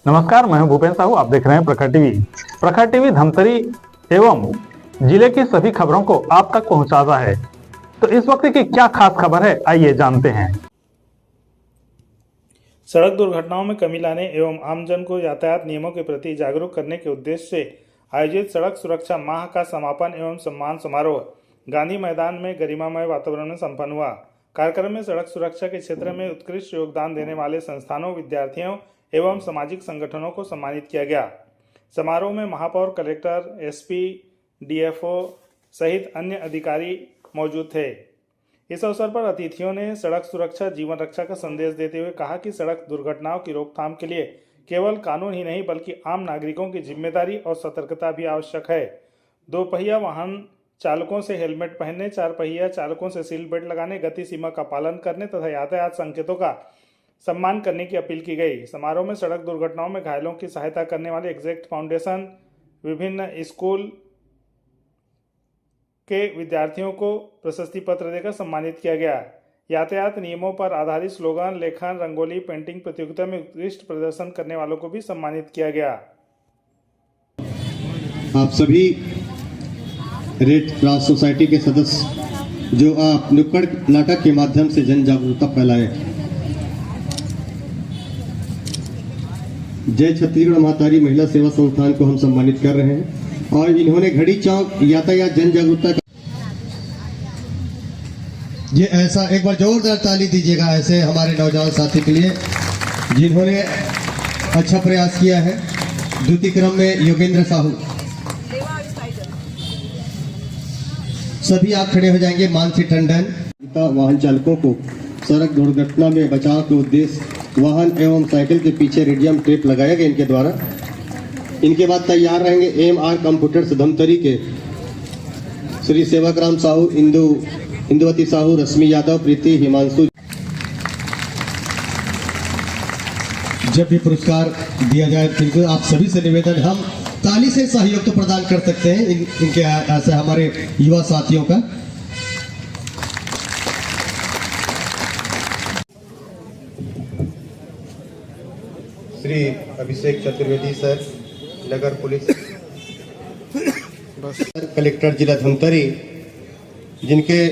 नमस्कार, मैं हूं भूपेन साहू। आप देख रहे हैं प्रखर टीवी। प्रखर टीवी धमतरी एवं जिले की सभी खबरों को आप तक पहुंचाता है। तो इस वक्त की क्या खास खबर है, आइए जानते हैं। सड़क दुर्घटनाओं में कमी लाने एवं आमजन को यातायात नियमों के प्रति जागरूक करने के उद्देश्य से आयोजित सड़क सुरक्षा माह का समापन एवं सम्मान समारोह गांधी मैदान में गरिमामय वातावरण में संपन्न हुआ। कार्यक्रम में सड़क सुरक्षा के क्षेत्र में उत्कृष्ट योगदान देने वाले संस्थानों, विद्यार्थियों एवं सामाजिक संगठनों को सम्मानित किया गया। समारोह में महापौर, कलेक्टर, एसपी, डीएफओ सहित अन्य अधिकारी मौजूद थे। इस अवसर पर अतिथियों ने सड़क सुरक्षा जीवन रक्षा का संदेश देते हुए कहा कि सड़क दुर्घटनाओं की रोकथाम के लिए केवल कानून ही नहीं बल्कि आम नागरिकों की जिम्मेदारी और सतर्कता भी आवश्यक है। दो पहिया वाहन चालकों से हेलमेट पहनने, चार पहिया चालकों से सीट बेल्ट लगाने, गति सीमा का पालन करने तथा यातायात संकेतों का सम्मान करने की अपील की गई। समारोह में सड़क दुर्घटनाओं में घायलों की सहायता करने वाले एग्जैक्ट फाउंडेशन, विभिन्न स्कूल के विद्यार्थियों को प्रशस्ति पत्र देकर सम्मानित किया गया। यातायात नियमों पर आधारित स्लोगन, लेखन, रंगोली, पेंटिंग प्रतियोगिता में उत्कृष्ट प्रदर्शन करने वालों को भी सम्मानित किया गया। आप सभी रेड क्रॉस सोसाइटी के सदस्य जो आप नुक्कड़ नाटक के माध्यम से जन जागरूकता फैलाए, जय छत्तीसगढ़ महातारी महिला सेवा संस्थान को हम सम्मानित कर रहे हैं और इन्होंने घड़ी चौक यातायात जन जागरूकता ये ऐसा एक बार जोरदार ताली दीजिएगा ऐसे हमारे नौजवान साथी के लिए जिन्होंने अच्छा प्रयास किया है। द्वितीय क्रम में योगेंद्र साहू, सभी आप खड़े हो जाएंगे। मानसी टंडन। वाहन चालकों को सड़क दुर्घटना में बचाव के उद्देश्य वाहन एवं साइकिल के पीछे रेडियम टेप लगाया गया इनके द्वारा। इनके बाद तैयार रहेंगे एमआर कंप्यूटर्स धमतरी के श्री सेवाग्राम साहू, इंदुवती साहू, रश्मि यादव, प्रीति, हिमांशु। जब भी पुरस्कार दिया जाए इनको आप सभी से निवेदन, हम ताली से सहयोग तो प्रदान कर सकते हैं इनके ऐसे हमारे युवा साथियों का। श्री अभिषेक चतुर्वेदी सर, नगर पुलिस कलेक्टर जिला धमतरी, जिनके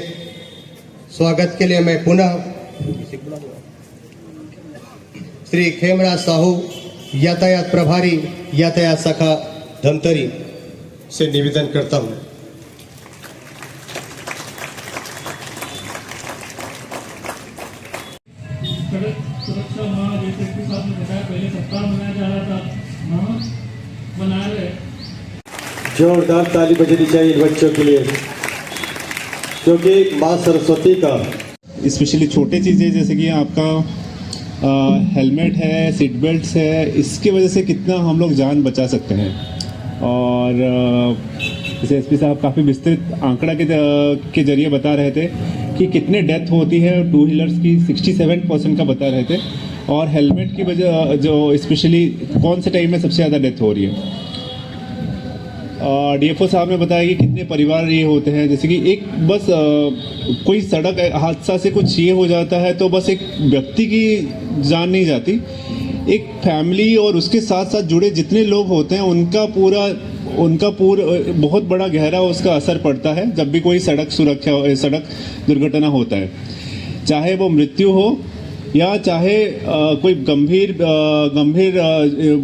स्वागत के लिए मैं पुनः श्री खेमराज साहू, यातायात प्रभारी, यातायात शाखा धमतरी से निवेदन करता हूं। सड़क सुरक्षा माह जैसे कि साथ में बताया, पहले सप्ताह मनाया जा रहा था, माह मना रहे। जोरदार ताली बजनी चाहिए इन बच्चों के लिए, क्योंकि माँ सरस्वती का स्पेशली छोटे चीज़ें जैसे कि आपका हेलमेट है, सीट बेल्ट है, इसके वजह से कितना हम लोग जान बचा सकते हैं। और जैसे एसपी साहब काफ़ी विस्तृत आंकड़ा के जरिए बता रहे थे कि कितने डेथ होती है। टू व्हीलर्स की 67% का बता रहे थे और हेलमेट की वजह जो स्पेशली कौन से टाइम में सबसे ज़्यादा डेथ हो रही है। डीएफओ साहब ने बताया कि कितने परिवार ये होते हैं, जैसे कि एक बस कोई सड़क हादसा से कुछ ये हो जाता है तो बस एक व्यक्ति की जान नहीं जाती, एक फैमिली और उसके साथ साथ जुड़े जितने लोग होते हैं उनका पूरा बहुत बड़ा गहरा उसका असर पड़ता है जब भी कोई सड़क दुर्घटना होता है, चाहे वो मृत्यु हो या चाहे कोई गंभीर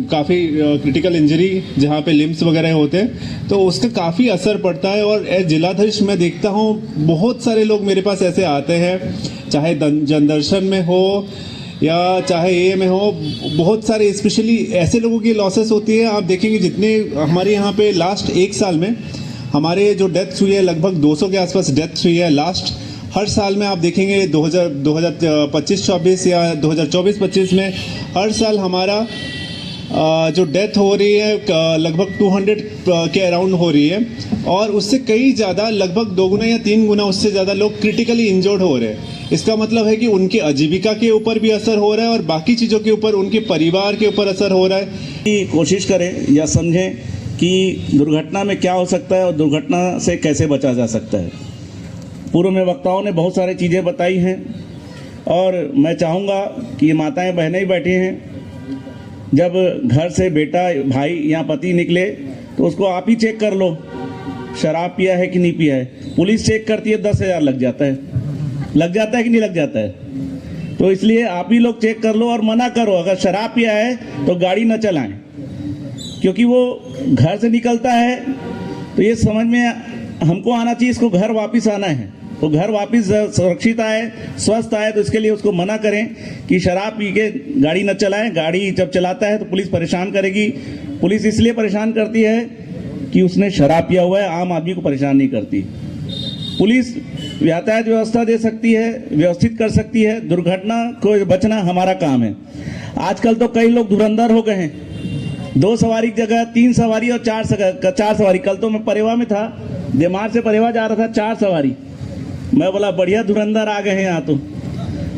काफ़ी क्रिटिकल इंजरी जहाँ पे लिम्स वगैरह होते हैं, तो उसका काफ़ी असर पड़ता है। और जिलाधीश मैं देखता हूँ बहुत सारे लोग मेरे पास ऐसे आते हैं, चाहे जनदर्शन में हो या चाहे ये में हो, बहुत सारे स्पेशली ऐसे लोगों की लॉसेस होती है। आप देखेंगे जितने हमारे यहाँ पे लास्ट एक साल में हमारे जो डेथ्स हुई है, लगभग 200 के आसपास डेथ्स हुई है लास्ट। हर साल में आप देखेंगे 2025-26 या 2024-25 में हर साल हमारा जो डेथ हो रही है लगभग 200 के अराउंड हो रही है और उससे कई ज़्यादा, लगभग 2 गुना या 3 गुना उससे ज़्यादा लोग क्रिटिकली इंजर्ड हो रहे हैं। इसका मतलब है कि उनकी आजीविका के ऊपर भी असर हो रहा है और बाकी चीज़ों के ऊपर, उनके परिवार के ऊपर असर हो रहा है। कोशिश करें या समझें कि दुर्घटना में क्या हो सकता है और दुर्घटना से कैसे बचा जा सकता है। पूर्व में वक्ताओं ने बहुत सारी चीज़ें बताई हैं और मैं चाहूँगा कि ये माताएं बहनें ही बैठी हैं, जब घर से बेटा भाई या पति निकले तो उसको आप ही चेक कर लो शराब पिया है कि नहीं पिया है। पुलिस चेक करती है 10,000 लग जाता है कि नहीं लग जाता है। तो इसलिए आप ही लोग चेक कर लो और मना करो, अगर शराब पिया है तो गाड़ी न चलाएं, क्योंकि वो घर से निकलता है तो ये समझ में हमको आना चाहिए इसको घर वापस आना है, तो घर वापस सुरक्षित आए, स्वस्थ आए, तो इसके लिए उसको मना करें कि शराब पी के गाड़ी न चलाएं। गाड़ी जब चलाता है तो पुलिस परेशान करेगी। पुलिस इसलिए परेशान करती है कि उसने शराब पिया हुआ है, आम आदमी को परेशान नहीं करती। पुलिस यातायात व्यवस्था दे सकती है, व्यवस्थित कर सकती है, दुर्घटना को बचना हमारा काम है। आजकल तो कई लोग धुरंधर हो गए हैं, 2 सवारी की जगह 3 सवारी और 4 सवारी। कल तो मैं परेवा में था, देमार से परेवा जा रहा था, 4 सवारी। मैं बोला बढ़िया धुरंधर आ गए हैं यहाँ तो।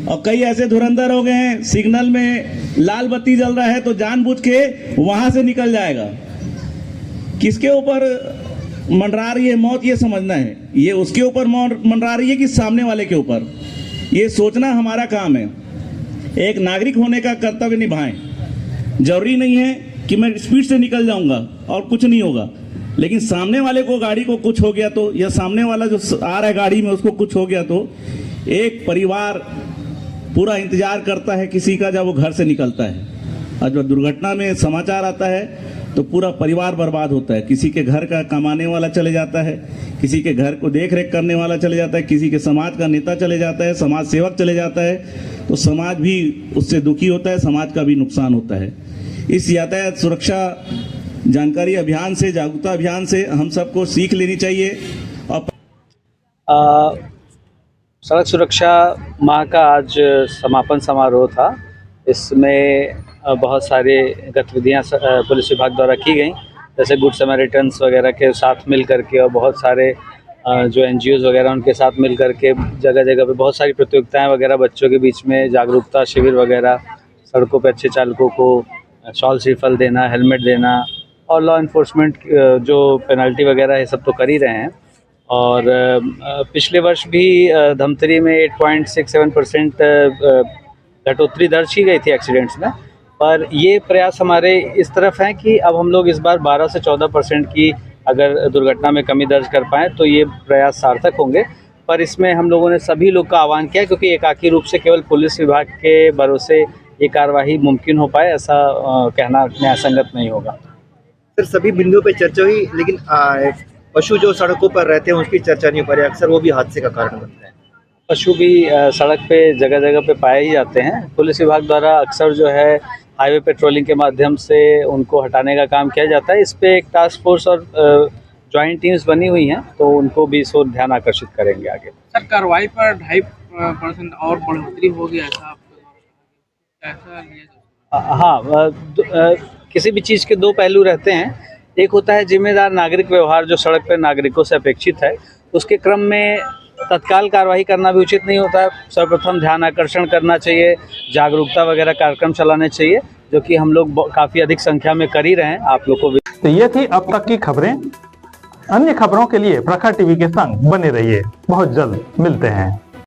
और कई ऐसे धुरंधर हो गए हैं, सिग्नल में लाल बत्ती जल रहा है तो जानबूझ के वहां से निकल जाएगा। किसके ऊपर मंडरा रही है मौत, ये समझना है। ये उसके ऊपर मंडरा रही है कि सामने वाले के ऊपर, ये सोचना हमारा काम है। एक नागरिक होने का कर्तव्य निभाएं। जरूरी नहीं है कि मैं स्पीड से निकल जाऊंगा और कुछ नहीं होगा, लेकिन सामने वाले को गाड़ी को कुछ हो गया तो, या सामने वाला जो आ रहा है गाड़ी में उसको कुछ हो गया तो एक परिवार पूरा इंतजार करता है किसी का जब वो घर से निकलता है। और जब दुर्घटना में समाचार आता है तो पूरा परिवार बर्बाद होता है। किसी के घर का कमाने वाला चले जाता है, किसी के घर को देख रेख करने वाला चले जाता है, किसी के समाज का नेता चले जाता है, समाज सेवक चले जाता है, तो समाज भी उससे दुखी होता है, समाज का भी नुकसान होता है। इस यातायात सुरक्षा जानकारी अभियान से, जागरूकता अभियान से हम सबको सीख लेनी चाहिए। और सड़क सुरक्षा माह का आज समापन समारोह था। इसमें बहुत सारे गतिविधियां पुलिस विभाग द्वारा की गई, जैसे गुड समैरिटन्स वगैरह के साथ मिल करके और बहुत सारे जो NGOs वगैरह उनके साथ मिल करके जगह जगह पे बहुत सारी प्रतियोगिताएं वगैरह, बच्चों के बीच में जागरूकता शिविर वगैरह, सड़कों पे अच्छे चालकों को शॉल श्रीफल देना, हेलमेट देना, और लॉ इन्फोर्समेंट जो पेनल्टी वगैरह है सब तो कर ही रहे हैं। और पिछले वर्ष भी धमतरी में 8.67% घटोतरी दर्ज की गई थी एक्सीडेंट्स में, पर ये प्रयास हमारे इस तरफ हैं कि अब हम लोग इस बार 12 से 14% की अगर दुर्घटना में कमी दर्ज कर पाएँ तो ये प्रयास सार्थक होंगे। पर इसमें हम लोगों ने सभी लोग का आह्वान किया, क्योंकि एकाकी रूप से केवल पुलिस विभाग के भरोसे ये कार्यवाही मुमकिन हो पाए ऐसा कहना न्यायसंगत नहीं होगा। सर, सभी बिंदुओं पे चर्चा हुई, लेकिन पशु जो सड़कों पर रहते हैं उसकी चर्चा नहीं हो पा रही। अक्सर वो भी हादसे का कारण बनते हैं। पशु भी सड़क पे जगह जगह पे पाए ही जाते हैं। पुलिस विभाग द्वारा अक्सर जो है हाईवे पेट्रोलिंग के माध्यम से उनको हटाने का काम किया जाता है। इस पे एक टास्क फोर्स और जॉइंट टीम्स बनी हुई हैं, तो उनको भी इस ओर ध्यान आकर्षित करेंगे आगे। सर, कार्रवाई पर 2.5% और बढ़ोतरी होगी ऐसा हाँ, किसी भी चीज़ के 2 पहलू रहते हैं। एक होता है जिम्मेदार नागरिक व्यवहार जो सड़क पर नागरिकों से अपेक्षित है, उसके क्रम में तत्काल कार्रवाई करना भी उचित नहीं होता है। सर्वप्रथम ध्यान आकर्षण करना चाहिए, जागरूकता वगैरह कार्यक्रम चलाने चाहिए, जो कि हम लोग काफ़ी अधिक संख्या में कर ही रहे हैं। आप लोग को भी। तो ये थी अब तक की खबरें। अन्य खबरों के लिए प्रखर टीवी के संग बने रहिए। बहुत जल्द मिलते हैं।